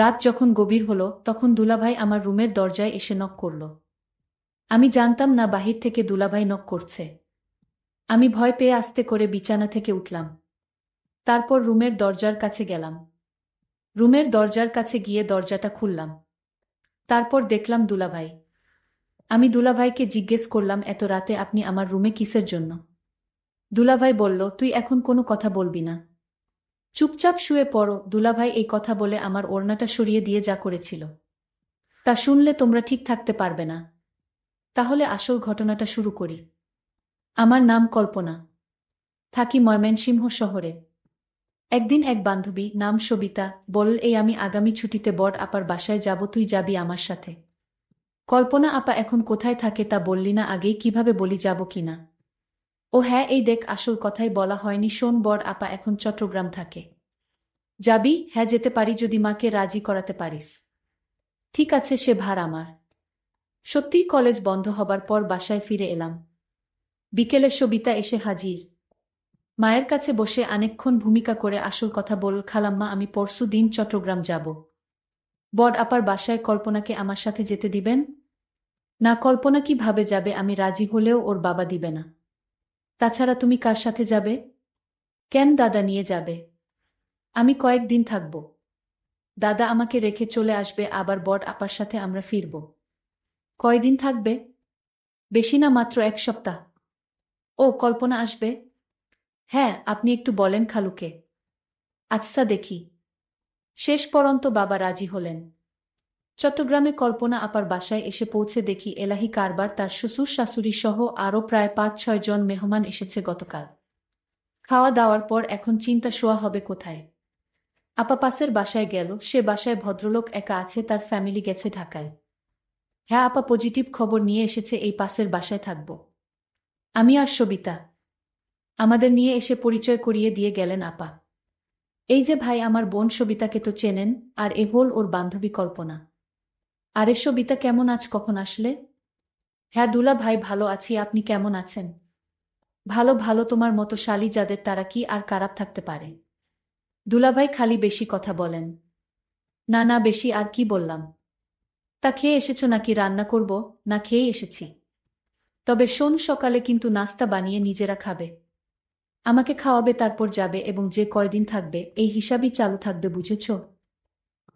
রাত যখন গভীর হলো তখন দুলাভাই আমার রুমের দরজায় এসে নক করল। আমি জানতাম না বাহির থেকে দুলাভাই নক করছে। আমি ভয় পেয়ে আস্তে করে বিছানা থেকে উঠলাম। তারপর রুমের দরজার কাছে গেলাম। রুমের দরজার কাছে গিয়ে দরজাটা খুললাম। তারপর দেখলাম দুলাভাই। আমি দুলাভাইকে জিজ্ঞেস করলাম, এত রাতে আপনি আমার রুমে কিসের জন্য? দুলাভাই বলল, তুই এখন কোনো কথা বলবি না, চুপচাপ শুয়ে পড়ো। দুলাভাই এই কথা বলে আমার ওড়নাটা সরিয়ে দিয়ে যা করেছিল তা শুনলে তোমরা ঠিক থাকতে পারবে না। তাহলে আসল ঘটনাটা শুরু করি। আমার নাম কল্পনা। থাকি ময়মনসিংহ শহরে। একদিন এক বান্ধবী, নাম সবিতা, বলল, এই আমি আগামী ছুটিতে বড় আপার বাসায় যাব, তুই যাবি আমার সাথে। কল্পনা আপা এখন কোথায় থাকে তা বললি না আগেই, কিভাবে বলি যাব কিনা? ও হ্যাঁ, এই দেখ, আসল কথাই বলা হয়নি, শোন, বড় আপা এখন চট্টগ্রাম থাকে। যাবি? হ্যাঁ, যেতে পারি যদি মাকে রাজি করাতে পারিস। ঠিক আছে, সে ভার আমার। সত্যিই কলেজ বন্ধ হবার পর বাসায় ফিরে এলাম। বিকেলে সবিতা এসে হাজির। মায়ের কাছে বসে অনেকক্ষণ ভূমিকা করে আসল কথা বলল, খালাম্মা, আমি পরশু দিন চট্টগ্রাম যাব। বড় আপার বাসায় কল্পনাকে আমার সাথে যেতে দিবেন? না, কল্পনা কিভাবে যাবে? আমি রাজি হলেও ওর বাবা দিবে না। তাছাড়া তুমি কার সাথে যাবে? কেন, দাদা নিয়ে যাবে। আমি কয়েকদিন থাকব। দাদা আমাকে রেখে চলে আসবে, আবার বড় আপার সাথে আমরা ফিরব। কয়দিন থাকবে? বেশি না, মাত্র 1 সপ্তাহ। ও, কল্পনা আসবে? হ্যাঁ, আপনি একটু বলেন খালুকে। আচ্ছা, দেখি। শেষ পর্যন্ত বাবা রাজি হলেন। চট্টগ্রামে কল্পনা আপার বাসায় এসে পৌঁছে দেখি এলাহি কারবার, তার শ্বশুর শাশুড়ি সহ আরও প্রায় 5-6 জন মেহমান এসেছে গতকাল। খাওয়া দাওয়ার পর এখন চিন্তা শোয়া হবে কোথায়। আপা পাশের বাসায় গেল, সে বাসায় ভদ্রলোক একা আছে, তার ফ্যামিলি গেছে ঢাকায়। হ্যাঁ আপা পজিটিভ খবর নিয়ে এসেছে, এই পাশের বাসায় থাকব। আমি আর সবিতা। আমাদের নিয়ে এসে পরিচয় করিয়ে দিয়ে গেলেন আপা। এই যে ভাই, আমার বোন সবিতাকে তো চেনেন, আর এ হল ওর বান্ধবী কল্পনা। আরে সবিতা, কেমন আছ, কখন আসলে? হ্যাঁ দুলা ভাই, ভালো আছি, আপনি কেমন আছেন? ভালো ভালো, তোমার মতো শালী যাদের, তারা কি আর খারাপ থাকতে পারে? দুলাভাই খালি বেশি কথা বলেন। না না, বেশি আর কি বললাম। তা খেয়ে এসেছো নাকি? রান্না করব? না, খেয়েই এসেছি। তবে শোন, সকালে কিন্তু নাস্তা বানিয়ে নিজেরা খাবে। আমাকে খাওয়াবে, তারপর যাবে, এবং যে কয়দিন থাকবে এই হিসাবই চালু থাকবে, বুঝেছ?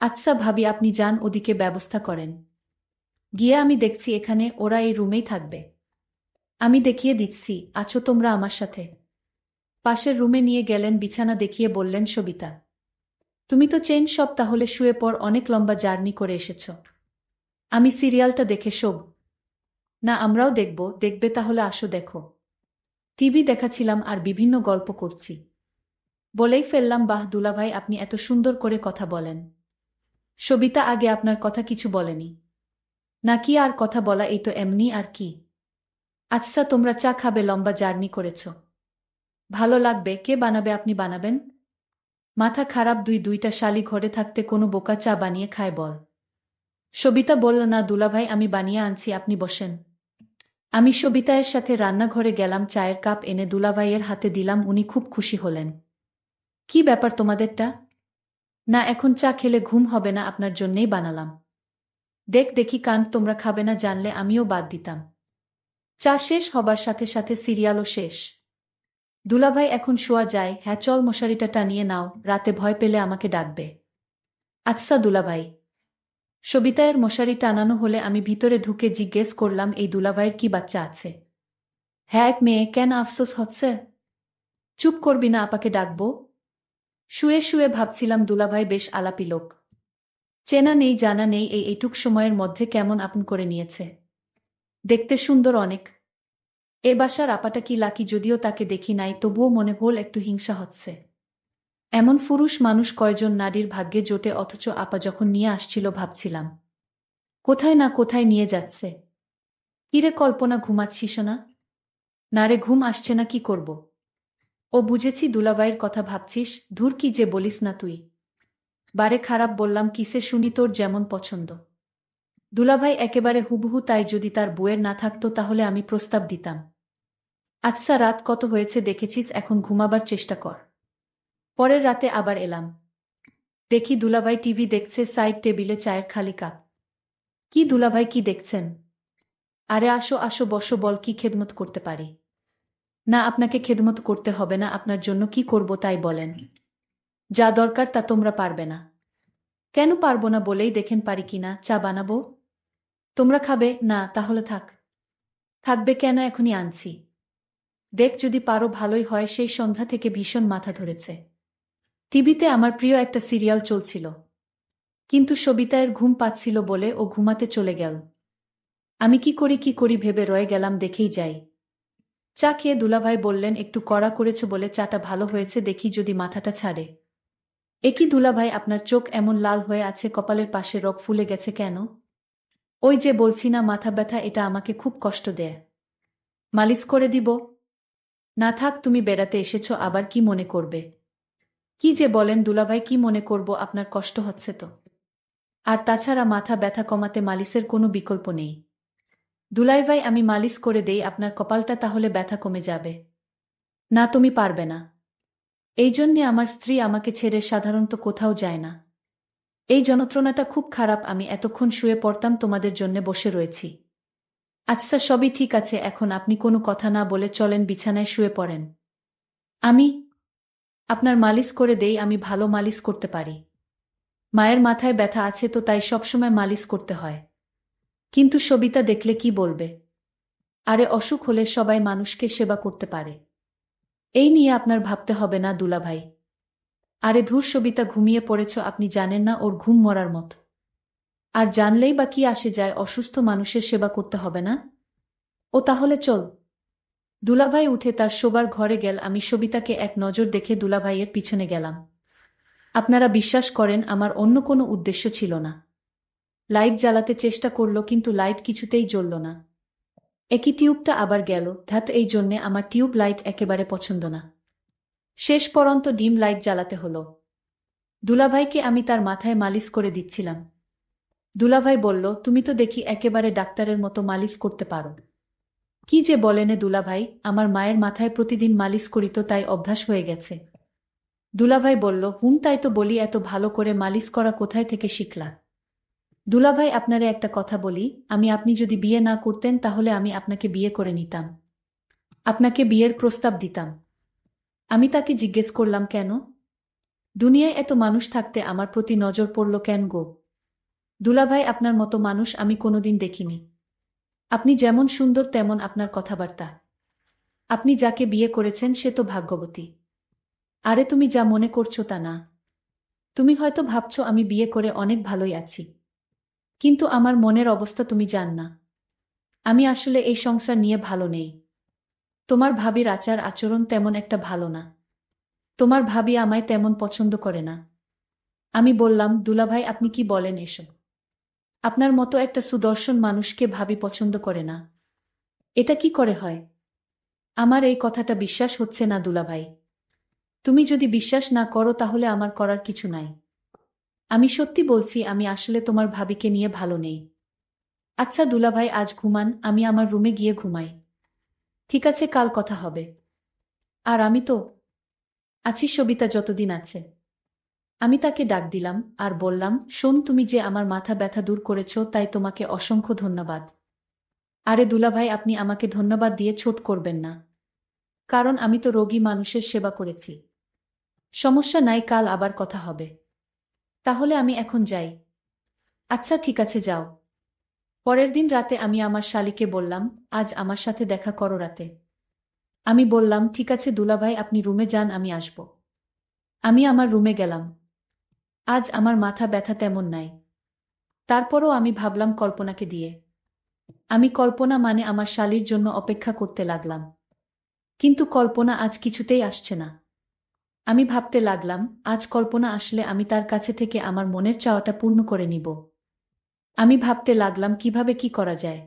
আচ্ছা ভাবি, আপনি যান, ওদিকে ব্যবস্থা করেন। গিয়ে আমি দেখছি, এখানে ওরা এই রুমেই থাকবে। আমি দেখিয়ে দিচ্ছি, আছো তোমরা আমার সাথে। পাশের রুমে নিয়ে গেলেন, বিছানা দেখিয়ে বললেন, সবিতা, তুমি তো চেন সব, তাহলে শুয়ে পর, অনেক লম্বা জার্নি করে এসেছ। আমি সিরিয়ালটা দেখে শোব। না, আমরাও দেখব। দেখবে তাহলে আসো, দেখো। টিভি দেখাছিলাম আর বিভিন্ন গল্প করছি। বলেই ফেললাম, বাহ দুলাভাই, আপনি এত সুন্দর করে কথা বলেন। সবিতা আগে আপনার কথা কিছু বলেনি? নাকি আর কথা বলা, এই তো এমনি আর কি। আচ্ছা, তোমরা চা খাবে? লম্বা জার্নি করেছ, ভালো লাগবে। কে বানাবে? আপনি বানাবেন? মাথা খারাপ, দুইটা শালি ঘরে থাকতে কোনো বোকা চা বানিয়ে খায় বল? সবিতা বলল, না দুলাভাই, আমি বানিয়ে আনছি, আপনি বসেন। আমি সবিতায়ের সাথে রান্নাঘরে গেলাম, চায়ের কাপ এনে দুলাভাইয়ের হাতে দিলাম, উনি খুব খুশি হলেন। কি ব্যাপার তোমাদেরটা? না, এখন চা খেলে ঘুম হবে না, আপনার জন্যেই বানালাম। দেখ দেখি কান, তোমরা খাবে না জানলে আমিও বাদ দিতাম। চা শেষ হবার সাথে সাথে সিরিয়ালও শেষ। দুলাভাই, এখন শোয়া যায়? হ্যাঁ চল, মশারিটা টানিয়ে নাও, রাতে ভয় পেলে আমাকে ডাকবে। আচ্ছা দুলাভাই। সবিতায়ের মশারি টানানো হলে আমি ভিতরে ঢুকে জিজ্ঞেস করলাম, এই দুলাভাইয়ের কি বাচ্চা আছে? হ্যাঁ, এক মেয়ে। কেন, আফসোস হচ্ছে? চুপ করবি না, আপাকে ডাকবো। শুয়ে শুয়ে ভাবছিলাম, দুলাভাই বেশ আলাপি লোক। চেনা নেই জানা নেই, এইটুক সময়ের মধ্যে কেমন আপন করে নিয়েছে। দেখতে সুন্দর অনেক। এ বাসার আপাটা কি লাকি, যদিও তাকে দেখি নাই, তবুও মনে হল একটু হিংসা হচ্ছে। এমন পুরুষ মানুষ কয়জন নারীর ভাগ্যে জোটে, অথচ আপা যখন নিয়ে আসছিল ভাবছিলাম, কোথায় না কোথায় নিয়ে যাচ্ছে। কিরে কল্পনা, ঘুমাচ্ছিস না? না রে, ঘুম আসছে না, কি করব। ও বুঝেছি, দুলাভাইয়ের কথা ভাবছিস। ধুর, কি যে বলিস না তুই। বারে খারাপ বললাম কিসে শুনি, তোর যেমন পছন্দ। দুলাভাই একেবারে হুবহু তাই, যদি তার বউয়ের না থাকতো তাহলে আমি প্রস্তাব দিতাম। আচ্ছা, রাত কত হয়েছে দেখেছিস, এখন ঘুমাবার চেষ্টা কর। পরের রাতে আবার এলাম। দেখি দুলাভাই টিভি দেখছে, সাইড টেবিলে চায়ের খালি কাপ। কি দুলাভাই, কি দেখছেন? আরে আসো আসো, বসো, বল কি খেদমত করতে পারি? না, আপনাকে খেদমত করতে হবে না, আপনার জন্য কি করব তাই বলেন। যা দরকার তা তোমরা পারবে না। কেন পারবো না বলেই দেখেন পারি কিনা। চা বানাবো? তোমরা খাবে না? তাহলে থাক। থাকবে কেন, এখনই আনছি। দেখ, যদি পারো ভালোই হয়। সেই সন্ধ্যা থেকে ভীষণ মাথা ধরেছে। টিভিতে আমার প্রিয় একটা সিরিয়াল চলছিল, কিন্তু সবিতায়ের ঘুম পাচ্ছিল বলে ও ঘুমাতে চলে গেল। আমি কি করি ভেবে রয়ে গেলাম, দেখেই যাই। চা খেয়ে দুলাভাই বললেন, একটু কড়া করেছ বলে চাটা ভালো হয়েছে, দেখি যদি মাথাটা ছাড়ে। এ কি দুলাভাই, আপনার চোখ এমন লাল হয়ে আছে, কপালের পাশে রগ ফুলে গেছে কেন? ওই যে বলছি না, মাথা ব্যথা, এটা আমাকে খুব কষ্ট দেয়। মালিশ করে দিব? না থাক, তুমি বেড়াতে এসেছো, আবার কি মনে করবে? কি যে বলেন দুলাভাই, কি মনে করব, আপনার কষ্ট হচ্ছে তো। আর তাছাড়া মাথা ব্যথা কমাতে মালিশের কোনো বিকল্প নেই। দুলাভাই, আমি মালিশ করে দেই আপনার কপালটা, তাহলে ব্যথা কমে যাবে। না, তুমি পারবে না। এই জন্যে আমার স্ত্রী আমাকে ছেড়ে সাধারণত কোথাও যায় না। এই যন্ত্রণাটা খুব খারাপ, আমি এতক্ষণ শুয়ে পড়তাম, তোমাদের জন্য বসে রয়েছি। আচ্ছা, সবই ঠিক আছে, এখন আপনি কোনো কথা না বলে চলেন, বিছানায় শুয়ে পড়েন। আমি আপনার মালিশ করে দেই, আমি ভালো মালিশ করতে পারি। মায়ের মাথায় ব্যথা আছে তো, তাই সবসময় মালিশ করতে হয়। কিন্তু সবিতা দেখলে কি বলবে? আরে অসুখ হলে সবাই মানুষকে সেবা করতে পারে, এই নিয়ে আপনার ভাবতে হবে না দুলাভাই। আরে ধুর সবিতা, ঘুমিয়ে পড়েছ, আপনি জানেন না ওর ঘুম মরার মতো। আর জানলেই বা কি আসে যায়, অসুস্থ মানুষের সেবা করতে হবে না? ও তাহলে চল। দুলাভাই উঠে তার শোবার ঘরে গেল। আমি সবিতাকে এক নজর দেখে দুলাভাইয়ের পিছনে গেলাম। আপনারা বিশ্বাস করেন, আমার অন্য কোনো উদ্দেশ্য ছিল না। লাইট জ্বালাতে চেষ্টা করল, কিন্তু লাইট কিছুতেই জ্বলল না। একই টিউবটা আবার গেল। ধ্যাত, এই জন্যে আমার টিউব লাইট একেবারে পছন্দ না। শেষ পর্যন্ত ডিম লাইট জ্বালাতে হলো। দুলাভাইকে আমি তার মাথায় মালিশ করে দিচ্ছিলাম। দুলাভাই বলল, তুমি তো দেখি একেবারে ডাক্তারের মতো মালিশ করতে পারো। কি যে বলেনে দুলাভাই, আমার মায়ের মাথায় প্রতিদিন মালিশ করি তো, তাই অভ্যাস হয়ে গেছে। দুলাভাই বলল, তাই তো বলি, এত ভালো করে মালিশ করা কোথায় থেকে শিখলা? দুলাভাই, আপনারে একটা কথা বলি, আপনি যদি বিয়ে না করতেন তাহলে আমি আপনাকে বিয়ে করে নিতাম। আপনাকে বিয়ের প্রস্তাব দিতাম। আমি তাকে জিজ্ঞেস করলাম, কেন? দুনিয়ায় এত মানুষ থাকতে আমার প্রতি নজর পড়ল কেন গো? দুলাভাই, আপনার মতো মানুষ আমি কোনোদিন দেখিনি। আপনি যেমন সুন্দর তেমন আপনার কথাবার্তা। আপনি যাকে বিয়ে করেছেন সে তো ভাগ্যবতী। আরে তুমি যা মনে করছো তা না। তুমি হয়তো ভাবছো আমি বিয়ে করে অনেক ভালোই আছি, কিন্তু আমার মনের অবস্থা তুমি জান না। আমি আসলে এই সংসার নিয়ে ভালো নেই। তোমার ভাবির আচার আচরণ তেমন একটা ভালো না। তোমার ভাবি আমায় তেমন পছন্দ করে না। আমি বললাম, দুলাভাই, আপনি কি বলেন এসব? আপনার মতো একটা সুদর্শন মানুষকে ভাবি পছন্দ করে না? এটা কি করে হয়? আমার এই কথাটা বিশ্বাস হচ্ছে না দুলাভাই। তুমি যদি বিশ্বাস না করো তাহলে আমার করার কিছু নাই। আমি সত্যি বলছি, আমি আসলে তোমার ভাবিকে নিয়ে ভালো নেই। আচ্ছা দুলাভাই, আজ ঘুমান, আমি আমার রুমে গিয়ে ঘুমাই। ঠিক আছে, কাল কথা হবে। আর আমি তো আছি, সবিতা যতদিন আছে। আমি তাকে ডাক দিলাম আর বললাম, শোন, তুমি যে আমার মাথা ব্যথা দূর করেছ তাই তোমাকে অসংখ্য ধন্যবাদ। আরে দুলাভাই, আপনি আমাকে ধন্যবাদ দিয়ে ছোট করবেন না, কারণ আমি তো রোগী মানুষের সেবা করেছি। সমস্যা নাই, কাল আবার কথা হবে। তাহলে আমি এখন যাই। আচ্ছা ঠিক আছে, যাও। পরের দিন রাতে আমি আমার শালীকে বললাম, আজ আমার সাথে দেখা করো রাতে। আমি বললাম, ঠিক আছে দুলাভাই, আপনি রুমে যান, আমি আসব। আমি আমার রুমে গেলাম। আজ আমার মাথা ব্যথা তেমন নাই। তারপরও আমি ভাবলাম কল্পনাকে দিয়ে। আমি কল্পনা মানে আমার শালীর জন্য অপেক্ষা করতে লাগলাম। কিন্তু কল্পনা আজ কিছুতেই আসছে না। আমি ভাবতে লাগলাম, আজ কল্পনা আসলে আমি তার কাছে থেকে আমার মনের চাওয়াটা পূর্ণ করে নিব। আমি ভাবতে লাগলাম কিভাবে কি করা যায়।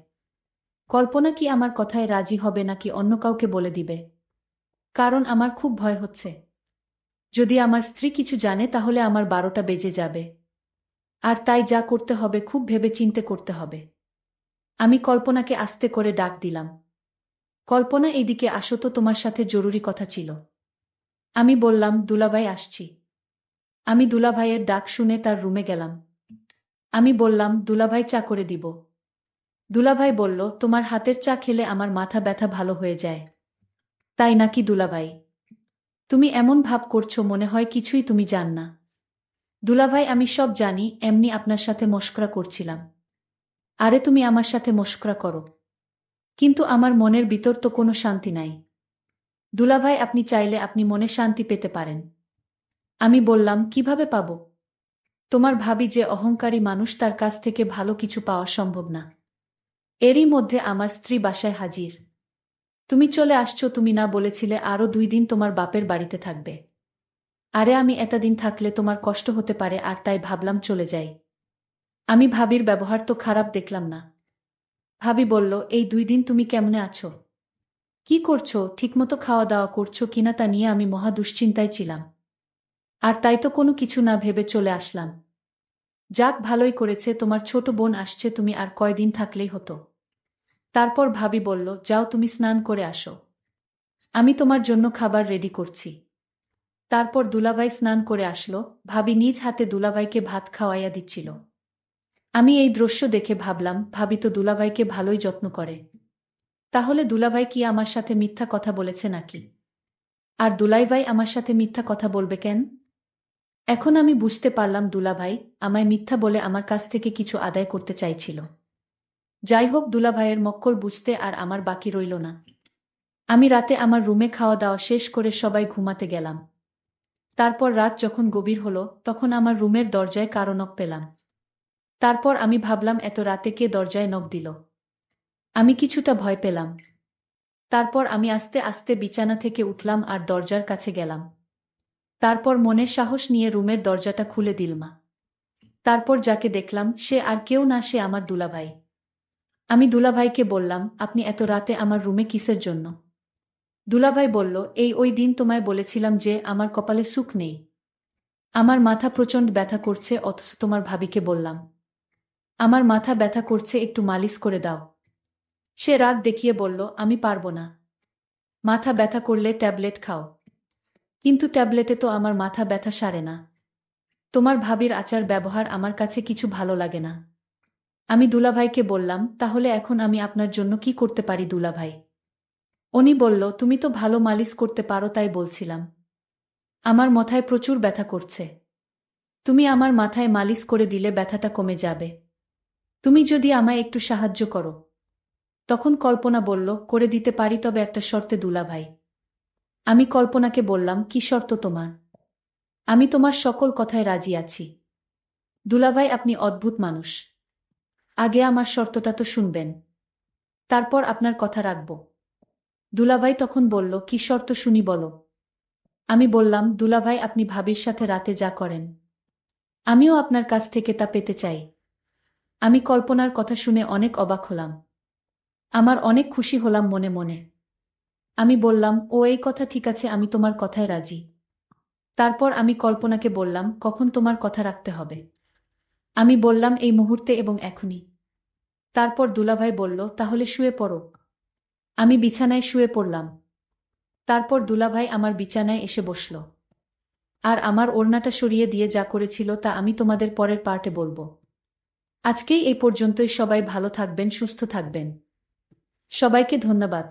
কল্পনা কি আমার কথায় রাজি হবে নাকি অন্য কাউকে বলে দিবে? কারণ আমার খুব ভয় হচ্ছে, যদি আমার স্ত্রী কিছু জানে তাহলে আমার 12টা বেজে যাবে। আর তাই যা করতে হবে খুব ভেবে চিন্তে করতে হবে। আমি কল্পনাকে আস্তে করে ডাক দিলাম। কল্পনা, এইদিকে আসো তো, তোমার সাথে জরুরি কথা ছিল। আমি বললাম, দুলাভাই আসছি। আমি দুলাভাইয়ের ডাক শুনে তার রুমে গেলাম। আমি বললাম, দুলাভাই চা করে দিব। দুলাভাই বলল, তোমার হাতের চা খেলে আমার মাথা ব্যথা ভালো হয়ে যায়। তাই নাকি দুলাভাই? তুমি এমন ভাব করছো মনে হয় কিছুই তুমি জান না। দুলাভাই, আমি সব জানি, এমনি আপনার সাথে মশকরা করছিলাম। আরে তুমি আমার সাথে মশকরা করো, কিন্তু আমার মনের ভিতর তো কোনো শান্তি নাই। দুলাভাই, আপনি চাইলে আপনি মনে শান্তি পেতে পারেন। আমি বললাম, কিভাবে পাব? তোমার ভাবি যে অহংকারী মানুষ, তার কাছ থেকে ভালো কিছু পাওয়া সম্ভব না। এরই মধ্যে আমার স্ত্রী বাসায় হাজির। তুমি চলে আসছো, তুমি না বলেছিলে আরো 2 দিন তোমার বাপের বাড়িতে থাকবে? আরে আমি এতদিন থাকলে তোমার কষ্ট হতে পারে, আর তাই ভাবলাম চলে যাই। আমি ভাবির ব্যবহার তো খারাপ দেখলাম না। ভাবি বলল, এই 2 দিন তুমি কেমনে আছো? কি করছো? ঠিকমতো খাওয়া দাওয়া করছো কিনা তা নিয়ে আমি মহা দুশ্চিন্তায় ছিলাম। আর তাই তো কোনো কিছু না ভেবে চলে আসলাম। যাক, ভালোই করেছে, তোমার ছোট বোন আসছে, তুমি আর কয়দিন থাকলেই হতো। তারপর ভাবি বলল, যাও তুমি স্নান করে আসো, আমি তোমার জন্য খাবার রেডি করছি। তারপর দুলাভাই স্নান করে আসলো, ভাবি নিজ হাতে দুলাভাইকে ভাত খাওয়াইয়া দিচ্ছিল। আমি এই দৃশ্য দেখে ভাবলাম, ভাবি তো দুলাভাইকে ভালোই যত্ন করে। তাহলে দুলাভাই কি আমার সাথে মিথ্যা কথা বলেছে নাকি? আর দুলাভাই আমার সাথে মিথ্যা কথা বলবে কেন? এখন আমি বুঝতে পারলাম দুলাভাই আমায় মিথ্যা বলে আমার কাছ থেকে কিছু আদায় করতে চাইছিল। যাই হোক, দুলাভাইয়ের মক্কল বুঝতে আর আমার বাকি রইল না। আমি রাতে আমার রুমে খাওয়া দাওয়া শেষ করে সবাই ঘুমাতে গেলাম। তারপর রাত যখন গভীর হলো, তখন আমার রুমের দরজায় কারো নক পেলাম। তারপর আমি ভাবলাম, এত রাতে কে দরজায় নক দিল? আমি কিছুটা ভয় পেলাম। তারপর আমি আস্তে আস্তে বিছানা থেকে উঠলাম আর দরজার কাছে গেলাম। তারপর মনে সাহস নিয়ে রুমের দরজাটা খুলে দিলমা। তারপর যাকে দেখলাম সে আর কেউ না, সে আমার দুলাভাই। আমি দুলাভাইকে বললাম, আপনি এত রাতে আমার রুমে কিসের জন্য? দুলাভাই বলল, এই ওই দিন তোমায় বলেছিলাম যে আমার কপালে সুখ নেই। আমার মাথা প্রচণ্ড ব্যথা করছে, অথচ তোমার ভাবিকে বললাম আমার মাথা ব্যথা করছে, একটু মালিশ করে দাও। সে রাগ দেখিয়ে বলল, আমি পারবো না। মাথা ব্যথা করলে ট্যাবলেট খাও। কিন্তু ট্যাবলেটে তো আমার মাথা ব্যথা সারে না। তোমার ভাবির আচার ব্যবহার আমার কাছে কিছু ভালো লাগে না। আমি দুলাভাইকে বললাম, তাহলে এখন আমি আপনার জন্য কি করতে পারি দুলাভাই? উনি বলল, তুমি তো ভালো মালিশ করতে পারো, তাই বলছিলাম। আমার মাথায় প্রচুর ব্যথা করছে, তুমি আমার মাথায় মালিশ করে দিলে ব্যথাটা কমে যাবে। তুমি যদি আমায় একটু সাহায্য করো। তখন কল্পনা বলল, করে দিতে পারি, তবে একটা শর্তে দুলাভাই। আমি কল্পনাকে বললাম, কি শর্ত তোমার? আমি তোমার সকল কথায় রাজি আছি। দুলাভাই, আপনি অদ্ভুত মানুষ। আগে আমার শর্তটা তো শুনবেন, তারপর আপনার কথা রাখব। দুলাভাই তখন বলল, কি শর্ত শুনি বলো। আমি বললাম, দুলাভাই, আপনি ভাবির সাথে রাতে যা করেন, আমিও আপনার কাছ থেকে তা পেতে চাই। আমি কল্পনার কথা শুনে অনেক অবাক হলাম। আমার অনেক খুশি হলাম মনে মনে। আমি বললাম, ও এই কথা ঠিক আছে, আমি তোমার কথায় রাজি। তারপর আমি কল্পনাকে বললাম, কখন তোমার কথা রাখতে হবে? আমি বললাম, এই মুহূর্তে এবং এখনই। তারপর দুলাভাই বলল, তাহলে শুয়ে পড়ো। আমি বিছানায় শুয়ে পড়লাম। তারপর দুলাভাই আমার বিছানায় এসে বসল। আর আমার ওড়নাটা সরিয়ে দিয়ে যা করেছিল তা আমি তোমাদের পরের পার্টে বলবো। আজকেই এই পর্যন্তই, সবাই ভালো থাকবেন, সুস্থ থাকবেন। সবাইকে ধন্যবাদ।